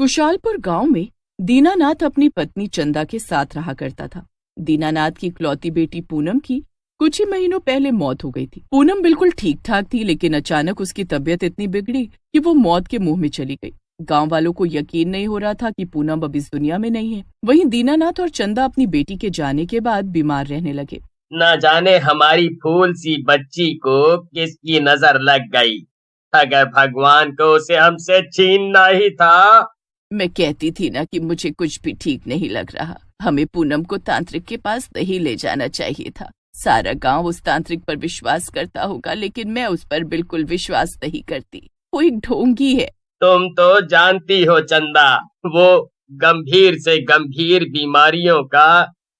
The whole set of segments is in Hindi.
खुशहालपुर गांव में दीनानाथ अपनी पत्नी चंदा के साथ रहा करता था। दीनानाथ की इकलौती बेटी पूनम की कुछ ही महीनों पहले मौत हो गई थी। पूनम बिल्कुल ठीक ठाक थी, लेकिन अचानक उसकी तबीयत इतनी बिगड़ी कि वो मौत के मुंह में चली गई। गांव वालों को यकीन नहीं हो रहा था कि पूनम अब इस दुनिया में नहीं है। वहीं दीनानाथ और चंदा अपनी बेटी के जाने के बाद बीमार रहने लगे। न जाने हमारी फूल सी बच्ची को किसकी नजर लग गई। अगर भगवान को उसे हमसे छीनना ही था। मैं कहती थी ना कि मुझे कुछ भी ठीक नहीं लग रहा। हमें पूनम को तांत्रिक के पास नहीं ले जाना चाहिए था। सारा गांव उस तांत्रिक पर विश्वास करता होगा, लेकिन मैं उस पर बिल्कुल विश्वास नहीं करती। वो एक ढोंगी है। तुम तो जानती हो चंदा, वो गंभीर से गंभीर बीमारियों का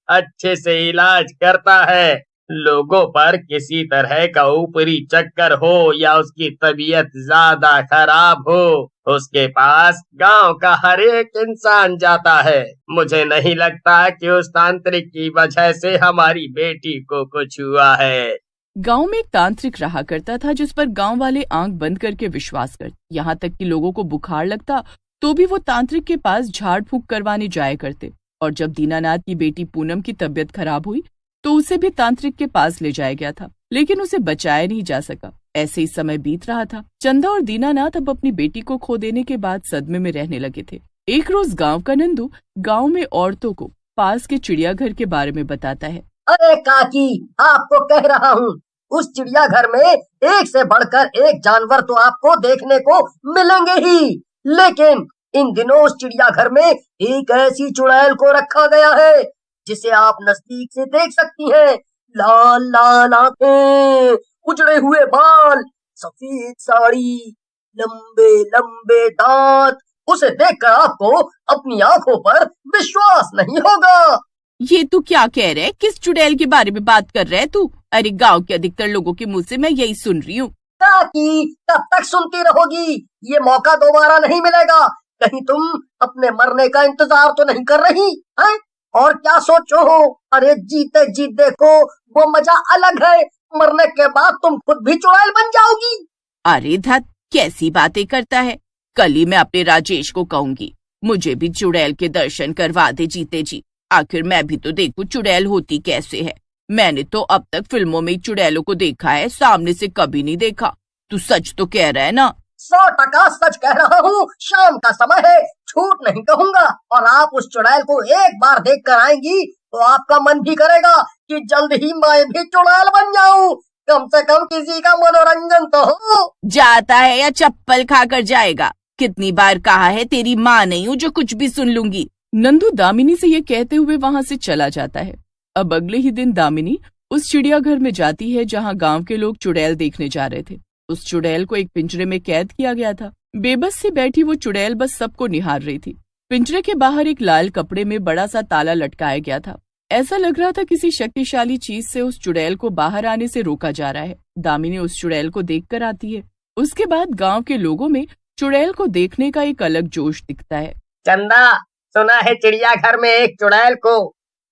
अच्छे से इलाज करता है। लोगों पर किसी तरह का ऊपरी चक्कर हो या उसकी तबीयत ज्यादा खराब हो, उसके पास गांव का हर एक इंसान जाता है। मुझे नहीं लगता कि उस तांत्रिक की वजह से हमारी बेटी को कुछ हुआ है। गांव में एक तांत्रिक रहा करता था जिस पर गांव वाले आंख बंद करके विश्वास करते। यहाँ तक कि लोगों को बुखार लगता तो भी वो तांत्रिक के पास झाड़ फूंक करवाने जाया करते। और जब दीनानाथ की बेटी पूनम की तबीयत खराब हुई तो उसे भी तांत्रिक के पास ले जाया गया था, लेकिन उसे बचाया नहीं जा सका। ऐसे ही समय बीत रहा था। चंदा और दीनानाथ अब अपनी बेटी को खो देने के बाद सदमे में रहने लगे थे। एक रोज गांव का नंदू गांव में औरतों को पास के चिड़ियाघर के बारे में बताता है। अरे काकी, आपको कह रहा हूँ, उस चिड़ियाघर में एक से बढ़कर एक जानवर तो आपको देखने को मिलेंगे ही, लेकिन इन दिनों उस चिड़ियाघर में एक ऐसी चुड़ैल को रखा गया है जिसे आप नजदीक से देख सकती हैं। लाल लाल आंखें, उजड़े हुए बाल, सफेद साड़ी, लंबे लंबे दांत। उसे देखकर आपको अपनी आंखों पर विश्वास नहीं होगा। ये तू क्या कह रहा है? किस चुड़ैल के बारे में बात कर रहा है तू? अरे गांव के अधिकतर लोगों के मुंह से मैं यही सुन रही हूँ। काकी, कब तक सुनती रहोगी? ये मौका दोबारा नहीं मिलेगा। कहीं तुम अपने मरने का इंतजार तो नहीं कर रही हैं? और क्या सोचो हो? अरे जीते जी देखो, वो मजा अलग है। मरने के बाद तुम खुद भी चुड़ैल बन जाओगी। अरे धत, कैसी बातें करता है। कल ही मैं अपने राजेश को कहूंगी मुझे भी चुड़ैल के दर्शन करवा दे जीते जी। आखिर मैं भी तो देखूं चुड़ैल होती कैसे है। मैंने तो अब तक फिल्मों में ही चुड़ैलों को देखा है, सामने से कभी नहीं देखा। तू सच तो कह रहा है ना? 100% सच कह रहा हूँ। शाम का समय है, झूठ नहीं कहूँगा। और आप उस चुड़ैल को एक बार देख कर आएंगी तो आपका मन भी करेगा कि जल्द ही मैं भी चुड़ैल बन जाऊं। कम से कम किसी का मनोरंजन तो हो। जाता है या चप्पल खाकर जाएगा? कितनी बार कहा है तेरी माँ नहीं हूँ जो कुछ भी सुन लूंगी। नंदू दामिनी से ये कहते हुए वहाँ से चला जाता है। अब अगले ही दिन दामिनी उस चिड़ियाघर में जाती है जहाँ गांव के लोग चुड़ैल देखने जा रहे थे। उस चुड़ैल को एक पिंजरे में कैद किया गया था। बेबस सी बैठी वो चुड़ैल बस सबको निहार रही थी। पिंजरे के बाहर एक लाल कपड़े में बड़ा सा ताला लटकाया गया था। ऐसा लग रहा था किसी शक्तिशाली चीज से उस चुड़ैल को बाहर आने से रोका जा रहा है। दामिनी उस चुड़ैल को देखकर आती है। उसके बाद गांव के लोगों में चुड़ैल को देखने का एक अलग जोश दिखता है। चंदा, सुना है चिड़ियाघर में एक चुड़ैल को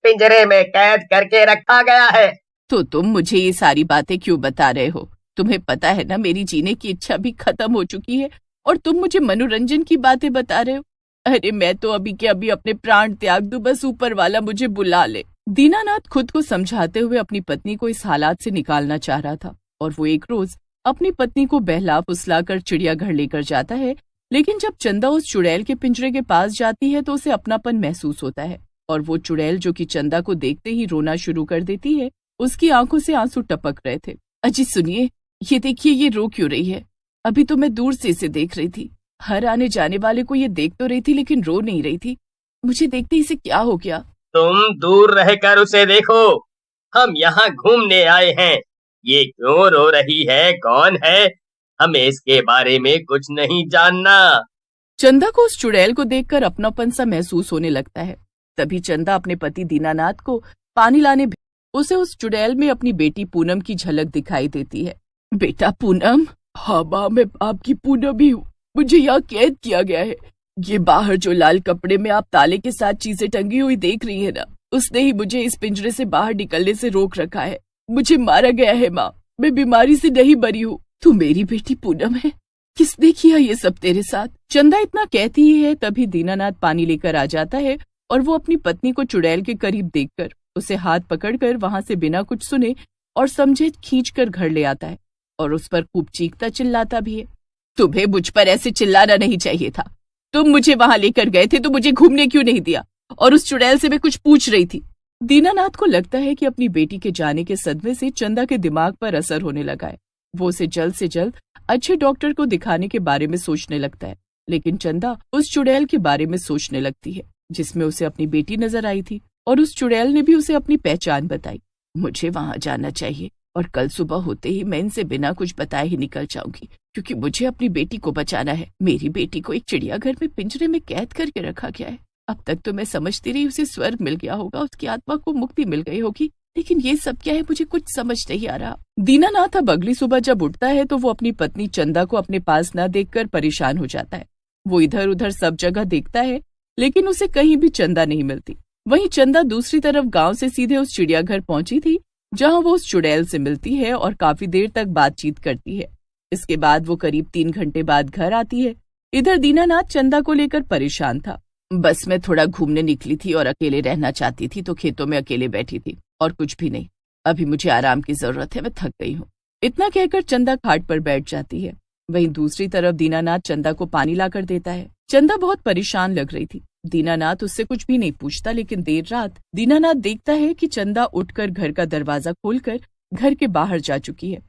पिंजरे में कैद करके रखा गया है। तो तुम मुझे ये सारी बातें क्यों बता रहे हो? तुम्हें पता है ना मेरी जीने की इच्छा भी खत्म हो चुकी है और तुम मुझे मनोरंजन की बातें बता रहे हो। अरे मैं तो अभी के अभी अपने प्राण त्याग दूं, बस ऊपर वाला मुझे बुला ले। दीनानाथ खुद को समझाते हुए अपनी पत्नी को इस हालात से निकालना चाह रहा था और वो एक रोज अपनी पत्नी को बहला फुसलाकर चिड़ियाघर लेकर जाता है। लेकिन जब चंदा उस चुड़ैल के पिंजरे के पास जाती है तो उसे अपनापन महसूस होता है और वो चुड़ैल जो कि चंदा को देखते ही रोना शुरू कर देती है, उसकी आंखों से आंसू टपक रहे थे। अजी सुनिए, ये देखिए, ये रो क्यों रही है? अभी तो मैं दूर से इसे देख रही थी। हर आने जाने वाले को ये देख तो रही थी लेकिन रो नहीं रही थी। मुझे देखते इसे क्या हो गया? तुम दूर रहकर उसे देखो, हम यहाँ घूमने आए हैं। ये क्यों रो रही है? कौन है? हमें इसके बारे में कुछ नहीं जानना। चंदा को उस चुड़ैल को देखकर अपनापन सा महसूस होने लगता है। तभी चंदा अपने पति दीनानाथ को पानी लाने उसे उस चुड़ैल में अपनी बेटी पूनम की झलक दिखाई देती है। बेटा पूनम। हाँ माँ, मैं आपकी पूनम ही हूँ। मुझे यहाँ कैद किया गया है। ये बाहर जो लाल कपड़े में आप ताले के साथ चीजें टंगी हुई देख रही है ना, उसने ही मुझे इस पिंजरे से बाहर निकलने से रोक रखा है। मुझे मारा गया है माँ, मैं बीमारी से नहीं मरी हूँ। तू मेरी बेटी पूनम है? किसने किया ये सब तेरे साथ? चंदा इतना कहती ही है तभी दीनानाथ पानी लेकर आ जाता है और वो अपनी पत्नी को चुड़ैल के करीब देखकर उसे हाथ पकड़कर वहां से बिना कुछ सुने और समझे खींचकर घर ले आता है और उस पर खूब चीखता चिल्लाता भी है। तुम्हें मुझ पर ऐसे चिल्लाना नहीं चाहिए था। तुम मुझे वहां लेकर गए थे तो मुझे घूमने क्यों नहीं दिया? और उस चुड़ैल से मैं कुछ पूछ रही थी। दीनानाथ को लगता है कि अपनी बेटी के जाने के सदमे से चंदा के दिमाग पर असर होने लगा है। वो उसे जल्द से जल्द अच्छे डॉक्टर को दिखाने के बारे में सोचने लगता है, लेकिन चंदा उस चुड़ैल के बारे में सोचने लगती है जिसमें उसे अपनी बेटी नजर आई थी और उस चुड़ैल ने भी उसे अपनी पहचान बताई। मुझे वहां जाना चाहिए और कल सुबह होते ही मैं इनसे बिना कुछ बताए ही निकल जाऊंगी, क्योंकि मुझे अपनी बेटी को बचाना है। मेरी बेटी को एक चिड़ियाघर में पिंजरे में कैद करके रखा गया है। अब तक तो मैं समझती रही उसे स्वर्ग मिल गया होगा, उसकी आत्मा को मुक्ति मिल गई होगी, लेकिन ये सब क्या है मुझे कुछ समझ नहीं आ रहा। दीनानाथ अब अगली सुबह जब उठता है तो वो अपनी पत्नी चंदा को अपने पास न देखकर परेशान हो जाता है। वो इधर उधर सब जगह देखता है लेकिन उसे कहीं भी चंदा नहीं मिलती। वहीं चंदा दूसरी तरफ गांव से सीधे उस चिड़ियाघर पहुंची थी जहां वो उस चुड़ैल से मिलती है और काफी देर तक बातचीत करती है। इसके बाद वो करीब 3 घंटे बाद घर आती है। इधर दीनानाथ चंदा को लेकर परेशान था। बस मैं थोड़ा घूमने निकली थी और अकेले रहना चाहती थी तो खेतों में अकेले बैठी थी और कुछ भी नहीं। अभी मुझे आराम की जरूरत है, मैं थक गई हूँ। इतना कहकर चंदा खाट पर बैठ जाती है। वहीं दूसरी तरफ दीनानाथ चंदा को पानी लाकर देता है। चंदा बहुत परेशान लग रही थी। दीनानाथ उससे कुछ भी नहीं पूछता, लेकिन देर रात दीनानाथ देखता है कि चंदा उठकर घर का दरवाजा खोलकर घर के बाहर जा चुकी है।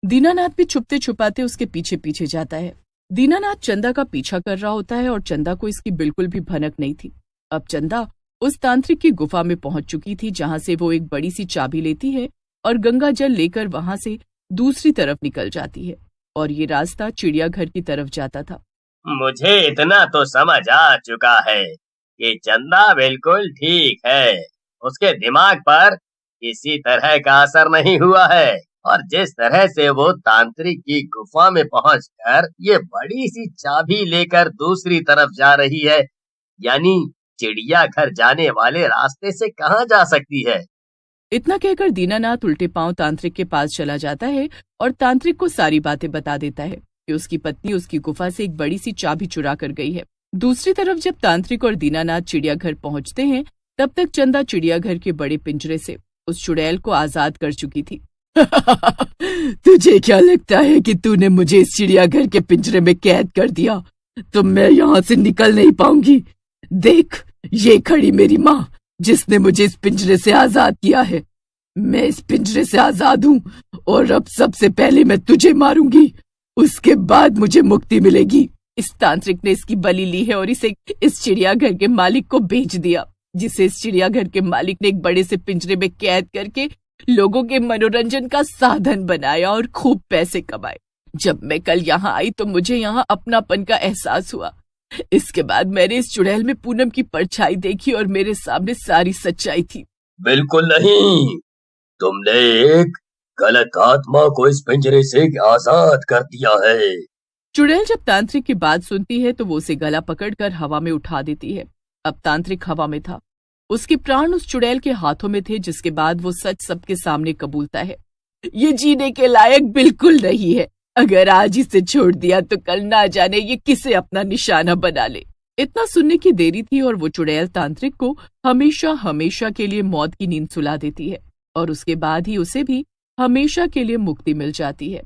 दीनानाथ भी छुपते छुपाते उसके पीछे पीछे जाता है। दीनानाथ चंदा का पीछा कर रहा होता है और चंदा को इसकी बिल्कुल भी भनक नहीं थी। अब चंदा उस तांत्रिक की गुफा में पहुंच चुकी थी जहां से वो एक बड़ी सी चाबी लेती है और गंगा जल लेकर वहां से दूसरी तरफ निकल जाती है और ये रास्ता चिड़ियाघर की तरफ जाता था। मुझे इतना तो समझ आ चुका है कि चंदा बिल्कुल ठीक है। उसके दिमाग पर किसी तरह का असर नहीं हुआ है और जिस तरह से वो तांत्रिक की गुफा में पहुंचकर ये बड़ी सी चाबी लेकर दूसरी तरफ जा रही है, यानी चिड़ियाघर जाने वाले रास्ते से कहाँ जा सकती है। इतना कहकर दीनानाथ उल्टे पांव तांत्रिक के पास चला जाता है और तांत्रिक को सारी बातें बता देता है कि उसकी पत्नी उसकी गुफा से एक बड़ी सी चाबी चुरा कर गई है। दूसरी तरफ जब तांत्रिक और दीनानाथ चिड़ियाघर पहुंचते हैं तब तक चंदा चिड़ियाघर के बड़े पिंजरे से उस चुड़ैल को आजाद कर चुकी थी। तुझे क्या लगता है कि तूने मुझे इस चिड़ियाघर के पिंजरे में कैद कर दिया तो मैं यहाँ से निकल नहीं पाऊंगी? देख, ये खड़ी मेरी माँ जिसने मुझे इस पिंजरे से आजाद किया है। मैं इस पिंजरे से आजाद हूँ और अब सबसे पहले मैं तुझे मारूंगी, उसके बाद मुझे मुक्ति मिलेगी। इस तांत्रिक ने इसकी बलि ली है और इसे इस चिड़ियाघर के मालिक को बेच दिया, जिसे इस चिड़ियाघर के मालिक ने एक बड़े से पिंजरे में कैद करके लोगों के मनोरंजन का साधन बनाया और खूब पैसे कमाए। जब मैं कल यहाँ आई तो मुझे यहाँ अपनापन का एहसास हुआ। इसके बाद मैंने इस चुड़ैल में पूनम की परछाई देखी और मेरे सामने सारी सच्चाई थी। बिल्कुल नहीं, तुमने एक गलत आत्मा को इस पिंजरे से आजाद कर दिया है। चुड़ैल जब तांत्रिक की बात सुनती है तो वो उसे गला पकड़कर हवा में उठा देती है। अब तांत्रिक हवा में था, उसके प्राण उस चुड़ैल के हाथों में थे, जिसके बाद वो सच सबके सामने कबूलता है। ये जीने के लायक बिल्कुल नहीं है। अगर आज इसे छोड़ दिया तो कल ना जाने ये किसे अपना निशाना बना ले। इतना सुनने की देरी थी और वो चुड़ैल तांत्रिक को हमेशा हमेशा के लिए मौत की नींद सुला देती है और उसके बाद ही उसे भी हमेशा के लिए मुक्ति मिल जाती है।